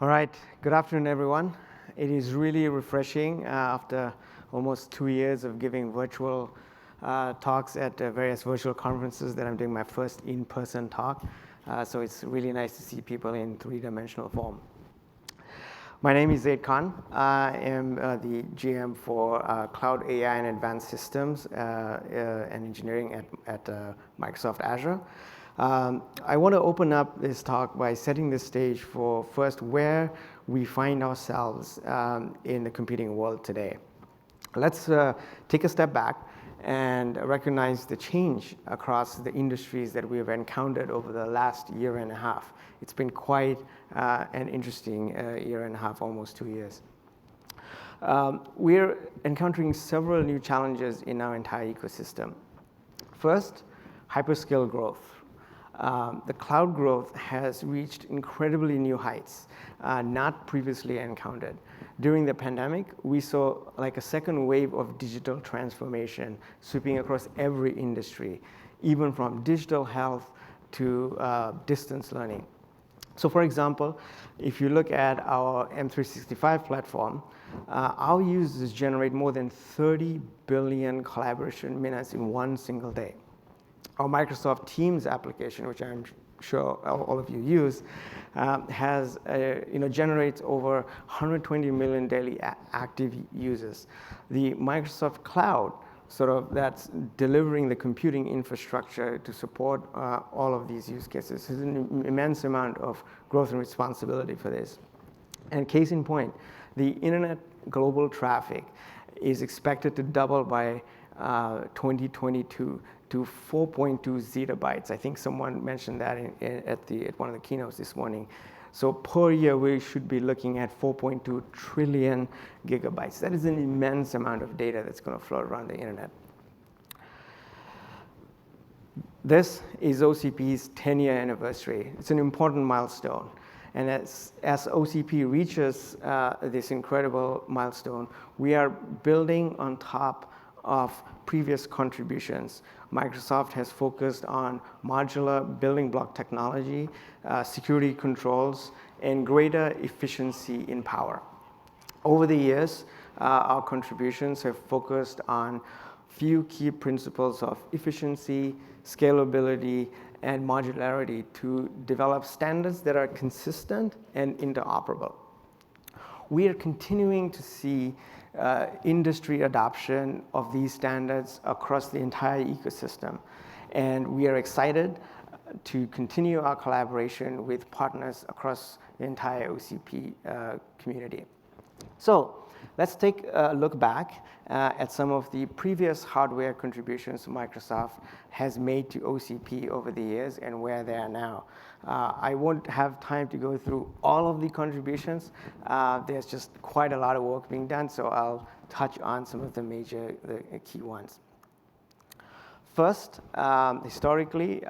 All right, good afternoon, everyone. It is really refreshing after almost 2 years of giving virtual talks at various virtual conferences that I'm doing my first in-person talk. So it's really nice to see people in three-dimensional form. My name is Zaid Kahn. I am the GM for Cloud AI and Advanced Systems and Engineering at Microsoft Azure. I want to open up this talk by setting the stage for first where we find ourselves in the computing world today. Let's take a step back and recognize the change across the industries that we have encountered over the last year and a half. It's been quite an interesting year and a half, almost 2 years. We're encountering several new challenges in our entire ecosystem. First, hyperscale growth. The cloud growth has reached incredibly new heights, not previously encountered. During the pandemic, we saw like a second wave of digital transformation sweeping across every industry, even from digital health to distance learning. So for example, if you look at our M365 platform, our users generate more than 30 billion collaboration minutes in one single day. Our Microsoft Teams application, which I'm sure all of you use, generates over 120 million daily active users. The Microsoft Cloud, that's delivering the computing infrastructure to support all of these use cases, has an immense amount of growth and responsibility for this. And case in point, the internet global traffic is expected to double by 2022 to 4.2 zettabytes. I think someone mentioned that at one of the keynotes this morning. So per year, we should be looking at 4.2 trillion gigabytes. That is an immense amount of data that's going to float around the internet. This is OCP's 10-year anniversary. It's an important milestone. And as OCP reaches this incredible milestone, we are building on top of previous contributions. Microsoft has focused on modular building block technology, security controls, and greater efficiency in power. Over the years, our contributions have focused on few key principles of efficiency, scalability, and modularity to develop standards that are consistent and interoperable. We are continuing to see industry adoption of these standards across the entire ecosystem. And we are excited to continue our collaboration with partners across the entire OCP community. So let's take a look back at some of the previous hardware contributions Microsoft has made to OCP over the years and where they are now. I won't have time to go through all of the contributions. There's just quite a lot of work being done, so I'll touch on some of the key ones. First, historically,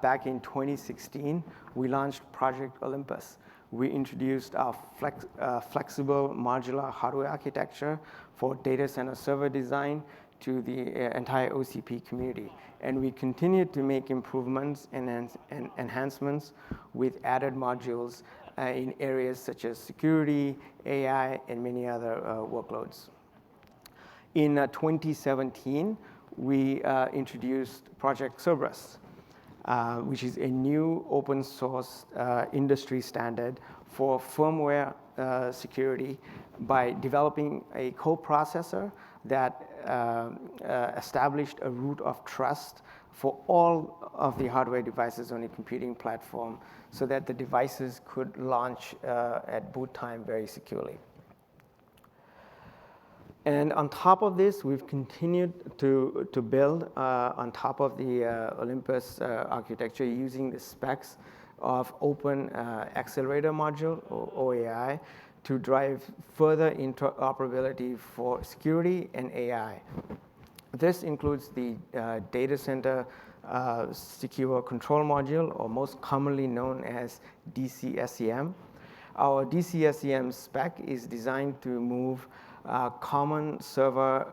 back in 2016, we launched Project Olympus. We introduced our flexible modular hardware architecture for data center server design to the entire OCP community. And we continued to make improvements and enhancements with added modules in areas such as security, AI, and many other workloads. In 2017, we introduced Project Cerberus, which is a new open source industry standard for firmware security by developing a coprocessor that established a root of trust for all of the hardware devices on a computing platform so that the devices could launch at boot time very securely. And on top of this, we've continued to build on top of the Olympus architecture using the specs of Open Accelerator Module, or OAI, to drive further interoperability for security and AI. This includes the Data Center Secure Control Module, or most commonly known as DCSCM. Our DCSCM spec is designed to move common server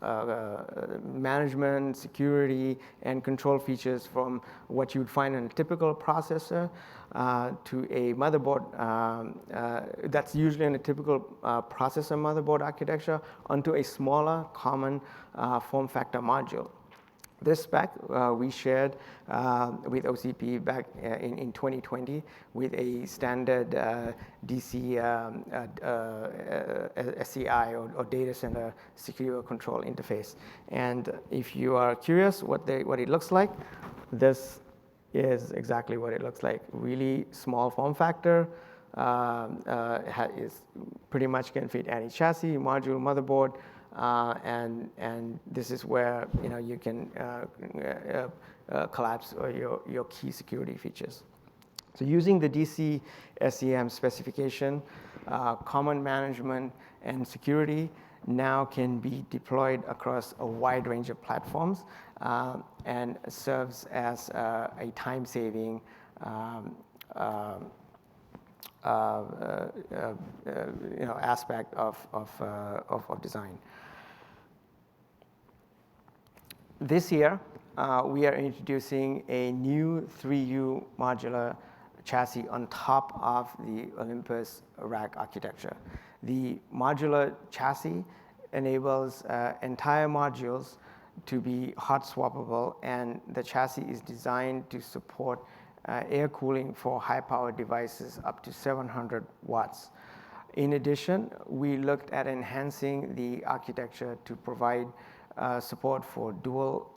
management, security, and control features from what you'd find in a typical processor to a motherboard that's usually in a typical processor motherboard architecture onto a smaller, common form factor module. This spec we shared with OCP back in 2020 with a standard DC SCI or data center secure control interface. And if you are curious what it looks like, this is exactly what it looks like. Really small form factor, is pretty much can fit any chassis, module, motherboard. And this is where you can collapse your key security features. So using the DC SEM specification, common management and security now can be deployed across a wide range of platforms and serves as a time-saving aspect of design. This year, we are introducing a new 3U modular chassis on top of the Olympus rack architecture. The modular chassis enables entire modules to be hot swappable, and the chassis is designed to support air cooling for high-power devices up to 700 watts. In addition, we looked at enhancing the architecture to provide support for dual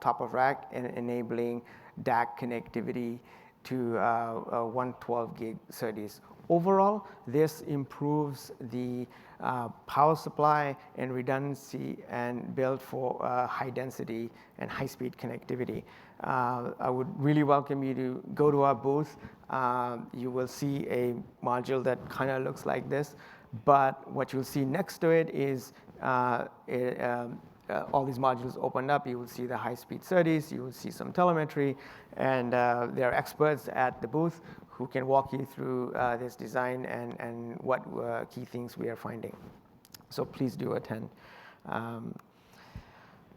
top of rack and enabling DAC connectivity to 112 gig SerDes. Overall, this improves the power supply and redundancy and built for high density and high speed connectivity. I would really welcome you to go to our booth. You will see a module that kind of looks like this, but what you'll see next to it is all these modules opened up. You will see the high-speed SerDes, you will see some telemetry, and there are experts at the booth who can walk you through this design and what key things we are finding. So please do attend.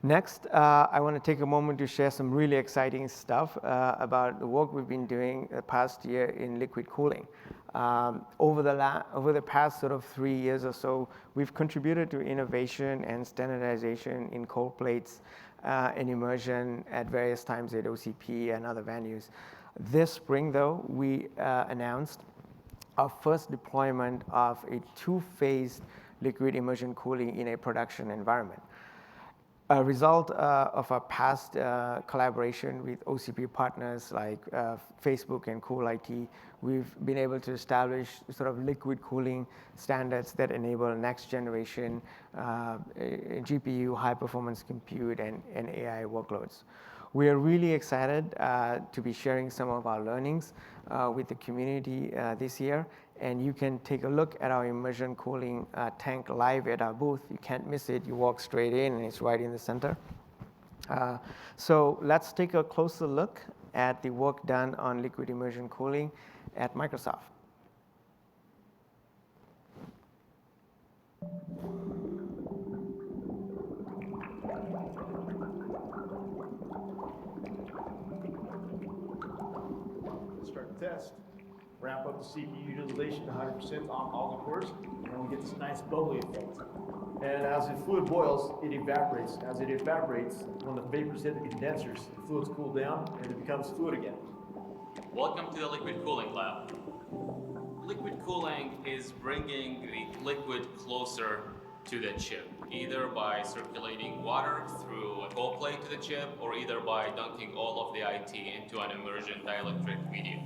Next, I want to take a moment to share some really exciting stuff about the work we've been doing the past year in liquid cooling. Over the past sort of 3 years or so, we've contributed to innovation and standardization in cold plates and immersion at various times at OCP and other venues. This spring, though, we announced our first deployment of a two-phased liquid immersion cooling in a production environment. A result of our past collaboration with OCP partners like Facebook and CoolIT, we've been able to establish sort of liquid cooling standards that enable next generation GPU, high performance compute, and AI workloads. We are really excited to be sharing some of our learnings with the community this year. And you can take a look at our immersion cooling tank live at our booth. You can't miss it. You walk straight in, and it's right in the center. So let's take a closer look at the work done on liquid immersion cooling at Microsoft. Start the test. Ramp up the CPU utilization to 100% on all the cores, and we get this nice bubbly effect. And as the fluid boils, it evaporates. As it evaporates, when the vapors hit the condensers, the fluids cool down and it becomes fluid again. Welcome to the liquid cooling lab. Liquid cooling is bringing the liquid closer to the chip, either by circulating water through a cold plate to the chip, or either by dunking all of the IT into an immersion dielectric medium.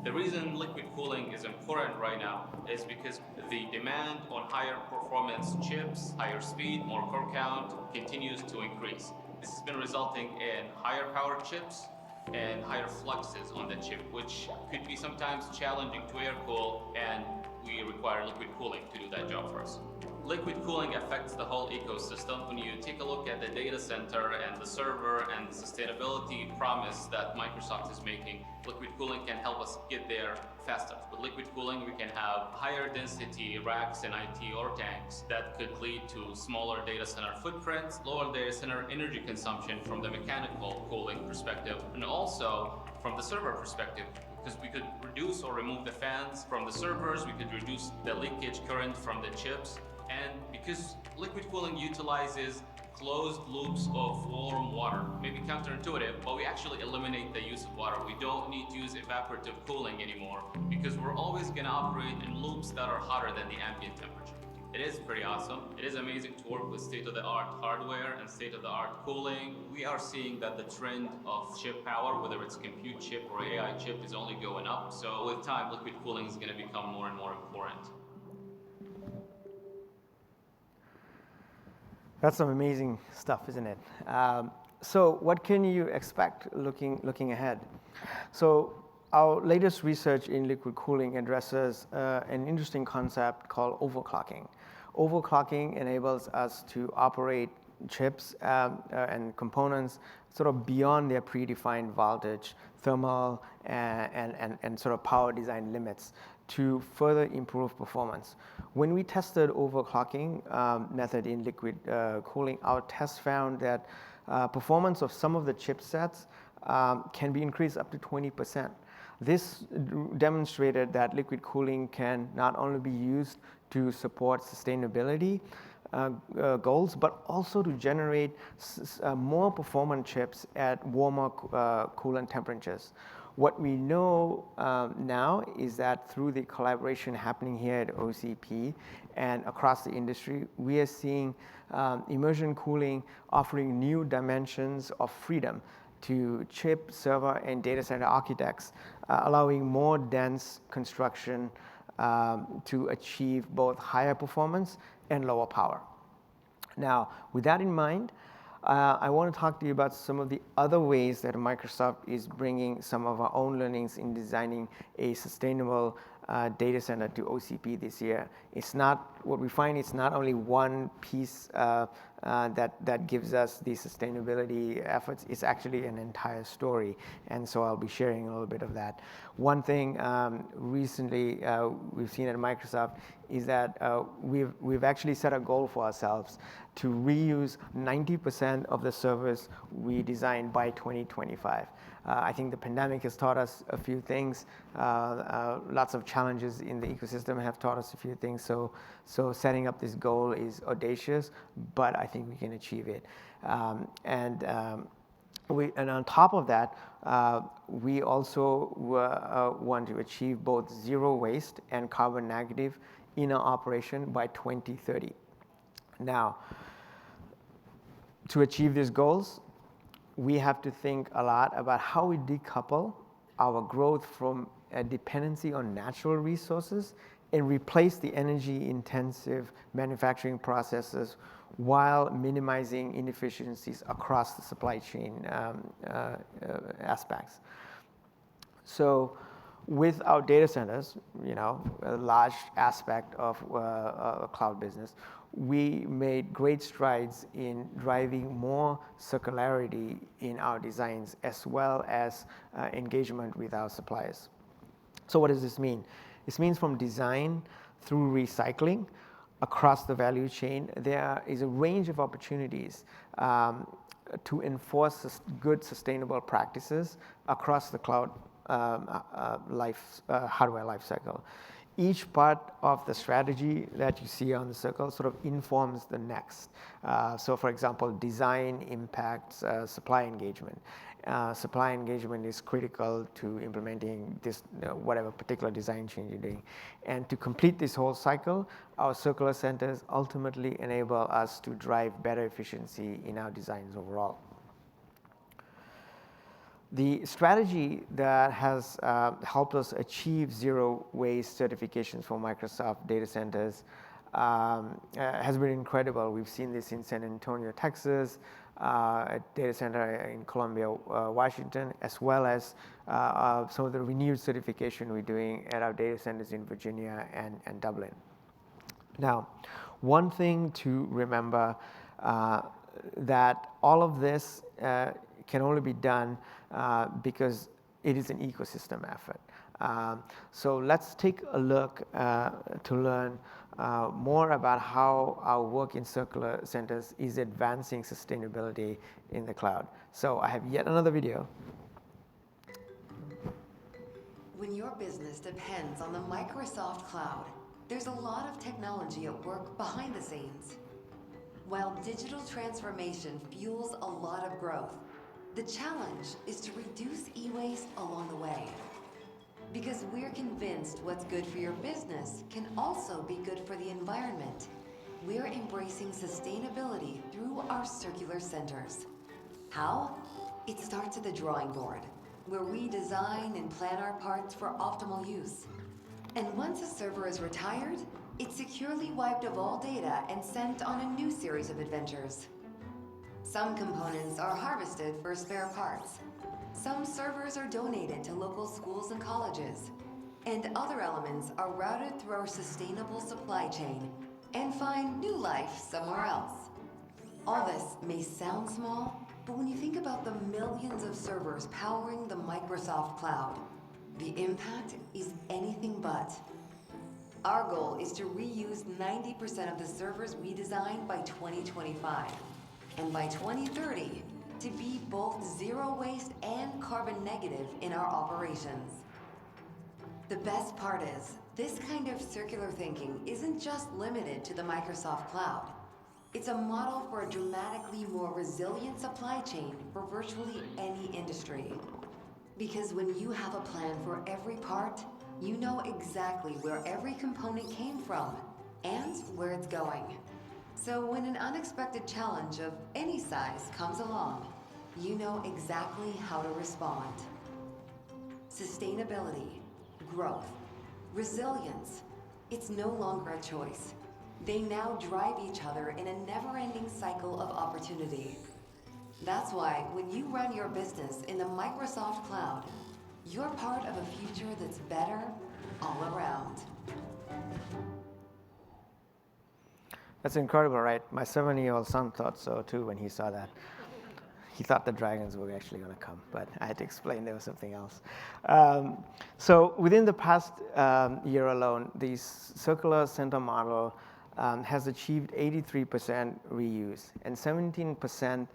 The reason liquid cooling is important right now is because the demand on higher performance chips, higher speed, more core count, continues to increase. This has been resulting in higher powered chips and higher fluxes on the chip, which could be sometimes challenging to air cool, and we require liquid cooling to do that job for us. liquid cooling affects the whole ecosystem. When you take a look at the data center and the server and the sustainability promise that Microsoft is making, liquid cooling can help us get there faster. With liquid cooling, we can have higher density racks and IT or tanks that could lead to smaller data center footprints, lower data center energy consumption from the mechanical cooling perspective, and also from the server perspective, because we could reduce or remove the fans from the servers, we could reduce the leakage current from the chips, and because liquid cooling utilizes closed loops of warm water, maybe counterintuitive, but we actually eliminate the use of water. We don't need to use evaporative cooling anymore because we're always going to operate in loops that are hotter than the ambient temperature. It is pretty awesome. It is amazing to work with state-of-the-art hardware and state-of-the-art cooling. We are seeing that the trend of chip power, whether it's compute chip or AI chip, is only going up. So with time, liquid cooling is going to become more and more important. That's some amazing stuff, isn't it? So what can you expect looking ahead? So our latest research in liquid cooling addresses an interesting concept called overclocking. Overclocking enables us to operate chips and components sort of beyond their predefined voltage, thermal, and sort of power design limits to further improve performance. When we tested overclocking method in liquid cooling, our tests found that performance of some of the chipsets can be increased up to 20%. This demonstrated that liquid cooling can not only be used to support sustainability goals, but also to generate more performant chips at warmer coolant temperatures. What we know now is that through the collaboration happening here at OCP and across the industry, we are seeing immersion cooling offering new dimensions of freedom to chip, server, and data center architects, allowing more dense construction to achieve both higher performance and lower power. Now, with that in mind, I want to talk to you about some of the other ways that Microsoft is bringing some of our own learnings in designing a sustainable data center to OCP this year. It's not what we find. It's not only one piece that gives us the sustainability efforts. It's actually an entire story, and so I'll be sharing a little bit of that. One thing recently we've seen at Microsoft is that we've actually set a goal for ourselves to reuse 90% of the servers we designed by 2025. I think the pandemic has taught us a few things. Lots of challenges in the ecosystem have taught us a few things. So setting up this goal is audacious, but I think we can achieve it. And on top of that, we also want to achieve both zero waste and carbon negative in our operation by 2030. Now, to achieve these goals, we have to think a lot about how we decouple our growth from a dependency on natural resources and replace the energy-intensive manufacturing processes while minimizing inefficiencies across the supply chain aspects. So with our data centers, a large aspect of a cloud business, we made great strides in driving more circularity in our designs as well as engagement with our suppliers. So what does this mean? This means from design through recycling across the value chain, there is a range of opportunities to enforce good sustainable practices across the cloud hardware lifecycle. Each part of the strategy that you see on the circle sort of informs the next. So for example, design impacts supply engagement. Supply engagement is critical to implementing this, whatever particular design change you're doing. And to complete this whole cycle, our circular centers ultimately enable us to drive better efficiency in our designs overall. The strategy that has helped us achieve zero waste certifications for Microsoft data centers has been incredible. We've seen this in San Antonio, Texas, a data center in Columbia, Washington, as well as some of the renewed certification we're doing at our data centers in Virginia and Dublin. Now, one thing to remember, that all of this can only be done because it is an ecosystem effort. So let's take a look to learn more about how our work in circular centers is advancing sustainability in the cloud. So I have yet another video. When your business depends on the Microsoft Cloud, there's a lot of technology at work behind the scenes. While digital transformation fuels a lot of growth, the challenge is to reduce e-waste along the way. Because we're convinced what's good for your business can also be good for the environment. We're embracing sustainability through our circular centers. How? It starts at the drawing board, where we design and plan our parts for optimal use. And once a server is retired, it's securely wiped of all data and sent on a new series of adventures. Some components are harvested for spare parts. Some servers are donated to local schools and colleges. And other elements are routed through our sustainable supply chain and find new life somewhere else. All this may sound small, but when you think about the millions of servers powering the Microsoft Cloud, the impact is anything but. Our goal is to reuse 90% of the servers we designed by 2025, and by 2030, to be both zero waste and carbon negative in our operations. The best part is, this kind of circular thinking isn't just limited to the Microsoft Cloud. It's a model for a dramatically more resilient supply chain for virtually any industry. Because when you have a plan for every part, you know exactly where every component came from and where it's going. So when an unexpected challenge of any size comes along, you know exactly how to respond. Sustainability, growth, resilience, it's no longer a choice. They now drive each other in a never-ending cycle of opportunity. That's why when you run your business in the Microsoft Cloud, you're part of a future that's better all around. That's incredible, right? My 7-year-old son thought so too when he saw that. He thought the dragons were actually going to come, but I had to explain there was something else. So within the past year alone, the circular center model has achieved 83% reuse and 17%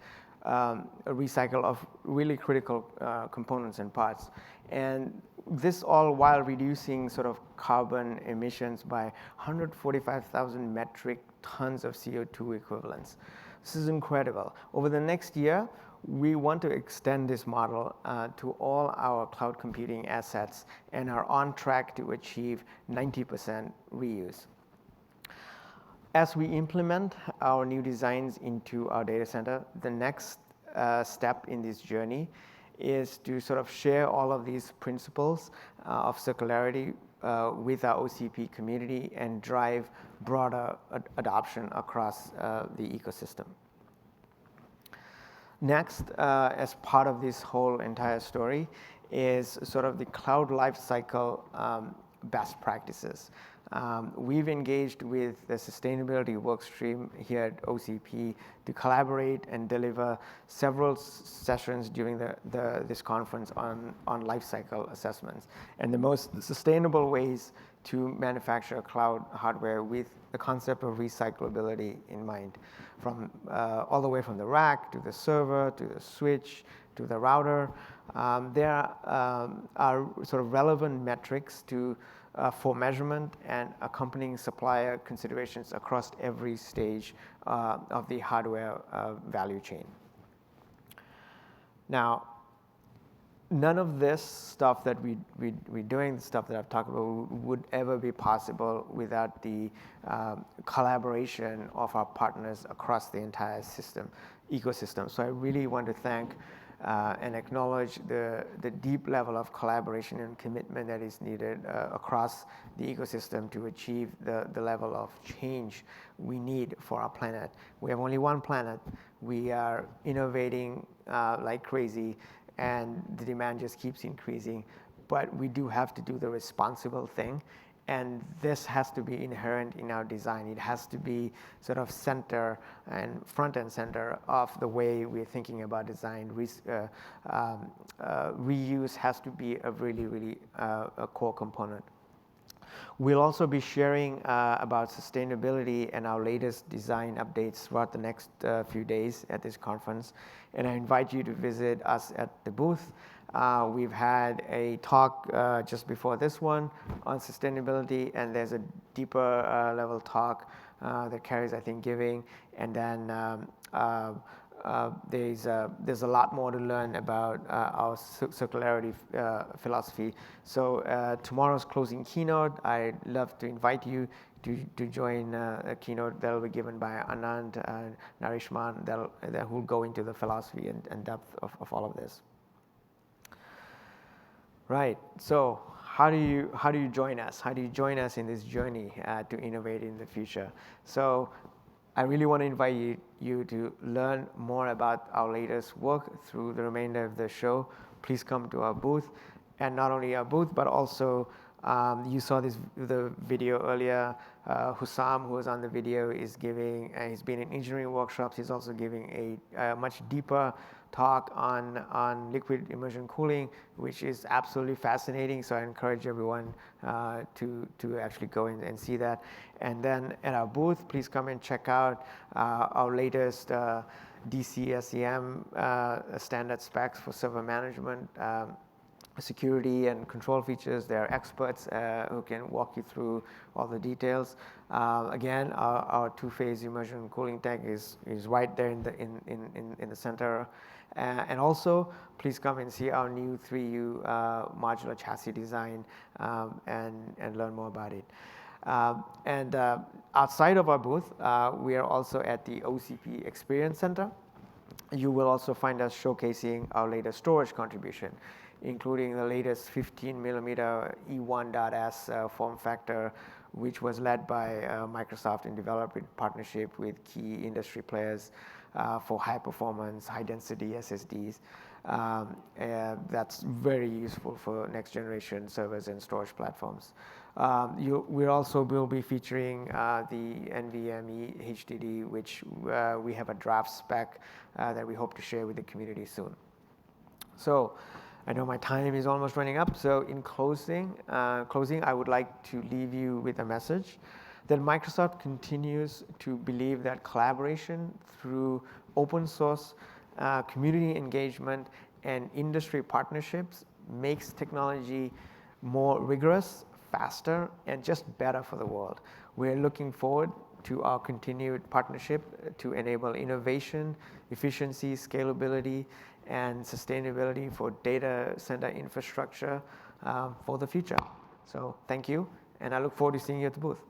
recycle of really critical components and parts. And this all while reducing sort of carbon emissions by 145,000 metric tons of CO2 equivalents. This is incredible. Over the next year, we want to extend this model to all our cloud computing assets and are on track to achieve 90% reuse. As we implement our new designs into our data center, the next step in this journey is to sort of share all of these principles of circularity with our OCP community and drive broader adoption across the ecosystem. Next, as part of this whole entire story, is sort of the cloud lifecycle best practices. We've engaged with the sustainability workstream here at OCP to collaborate and deliver several sessions during this conference on lifecycle assessments and the most sustainable ways to manufacture cloud hardware with the concept of recyclability in mind, from all the way from the rack to the server to the switch to the router. There are sort of relevant metrics for measurement and accompanying supplier considerations across every stage of the hardware value chain. Now, none of this stuff that we're doing, the stuff that I've talked about, would ever be possible without the collaboration of our partners across the entire ecosystem. So I really want to thank and acknowledge the deep level of collaboration and commitment that is needed across the ecosystem to achieve the level of change we need for our planet. We have only one planet. We are innovating like crazy, and the demand just keeps increasing. But we do have to do the responsible thing And this has to be inherent in our design. It has to be sort of center and front and center of the way we're thinking about design. Reuse has to be a really a core component. We'll also be sharing about sustainability and our latest design updates throughout the next few days at this conference. And I invite you to visit us at the booth. We've had a talk just before this one on sustainability, and there's a deeper level talk that Carrie's, I think, giving. And then there's a lot more to learn about our circularity philosophy. So tomorrow's closing keynote, I'd love to invite you to join a keynote that will be given by Anand Narishman that will go into the philosophy and depth of all of this. Right. So how do you join us? How do you join us in this journey to innovate in the future? So I really want to invite you to learn more about our latest work through the remainder of the show. Please come to our booth, and not only our booth, but also you saw the video earlier. Hussam, who was on the video, is giving. He's been in engineering workshops. He's also giving a much deeper talk on liquid immersion cooling, which is absolutely fascinating. So I encourage everyone to actually go in and see that. And then at our booth, please come and check out our latest DCSEM standard specs for server management, security and control features. There are experts who can walk you through all the details. Again, our two-phase immersion cooling tank is right there in the center. And also, please come and see our new 3U modular chassis design and learn more about it. And outside of our booth, we are also at the OCP Experience Center. You will also find us showcasing our latest storage contribution, including the latest 15mm E1.S form factor, which was led by Microsoft and developed in partnership with key industry players for high performance, high density SSDs. That's very useful for next generation servers and storage platforms. We also will be featuring the NVMe HDD, which we have a draft spec that we hope to share with the community soon. So I know my time is almost running up. So in closing, I would like to leave you with a message that Microsoft continues to believe that collaboration through open source, community engagement, and industry partnerships makes technology more rigorous, faster, and just better for the world. We're looking forward to our continued partnership to enable innovation, efficiency, scalability, and sustainability for data center infrastructure for the future. So thank you, and I look forward to seeing you at the booth.